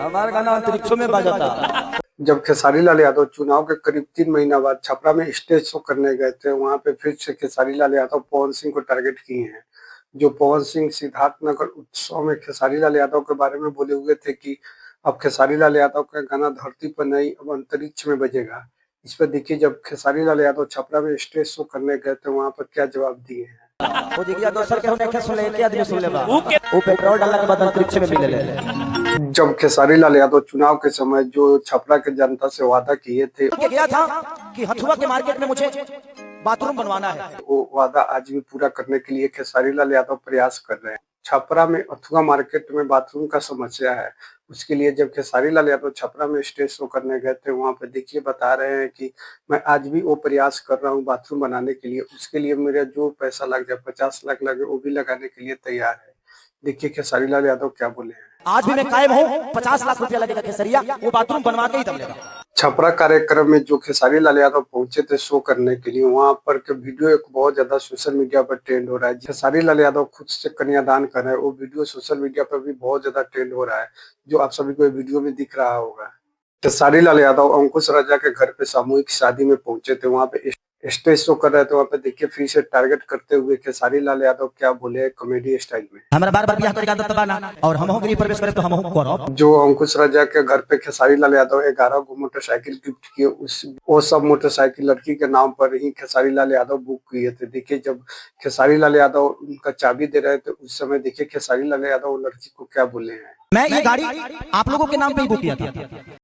हमारा गाना अंतरिक्षों में बाजा था। जब खेसारी लाल यादव चुनाव के करीब 3 महीना बाद छपरा में स्टेज शो करने गए थे, वहां पे फिर से खेसारी लाल यादव पवन सिंह को टारगेट किए हैं। जो पवन सिंह सिद्धार्थनगर उत्सव में खेसारी लाल यादव के बारे में बोले हुए थे कि अब खेसारी लाल यादव का गाना धरती पर नहीं अब अंतरिक्ष में बजेगा। इस पर देखिए, जब खेसारी लाल यादव छपरा में स्टेज शो करने गए थे, वहां पर क्या जवाब दिए हैं। वो देखिए दोसर के होने के सुन ले, के आदमी सुन ले बा वो पेट्रोल डालने के बाद अंतरिक्ष में मिले ले। जब खेसारी लाल यादव चुनाव के समय जो छपरा के जनता से वादा किए थे, गया था कि हथुआ के मार्केट में मुझे बाथरूम बनवाना है, वो वादा आज भी पूरा करने के लिए खेसारी लाल यादव प्रयास कर रहे हैं। छपरा में अथुआ मार्केट में बाथरूम का समस्या है, उसके लिए जब खेसारी लाल यादव छपरा में स्टेज शो करने गए थे, वहां पर देखिए बता रहे हैं कि मैं आज भी वो प्रयास कर रहा हूँ बाथरूम बनाने के लिए। उसके लिए मेरा जो पैसा लग जाए, 50 लाख लगे, वो भी लगाने के लिए तैयार है। देखिए खेसारी लाल यादव क्या बोले हैं। आज भी मैं कायम हूँ, 50 लाख रुपया लगेगा केसरिया, वो बाथरूम बनवा के ही तब लेगा। छपरा कार्यक्रम में जो खेसारी लाल यादव पहुंचे थे शो करने के लिए, वहां पर के वीडियो एक बहुत ज्यादा सोशल मीडिया पर ट्रेंड हो रहा है। खेसारी लाल यादव खुद से कन्यादान कर रहे हैं, वो वीडियो सोशल मीडिया पर भी बहुत ज्यादा ट्रेंड हो रहा है, जो आप सभी को वीडियो में दिख रहा होगा। खेसारी लाल यादव अंकुश राजा के घर पे सामूहिक शादी में पहुंचे थे, वहां पे स्टेज शो कर रहे थे। वहां पे देखिए फिर से टारगेट करते हुए खेसारी लाल यादव क्या बोले कॉमेडी स्टाइल में। हमारा बार बार बियाह करे का आदत बा ना, और हम गृह प्रवेश करे तो हम करब। जो अंकुश राजा के घर पे खेसारी लाल यादव 11 गो मोटरसाइकिल गिफ्ट किए, वो सब मोटरसाइकिल लड़की के नाम पर ही खेसारी लाल यादव बुक किए थे। देखिए जब खेसारी लाल यादव उनका चाबी दे रहे थे, उस समय देखिए खेसारी लाल यादव लड़की को क्या बोले हैं। मैं ये गाड़ी आप लोगों के नाम पे ही बुक किया था।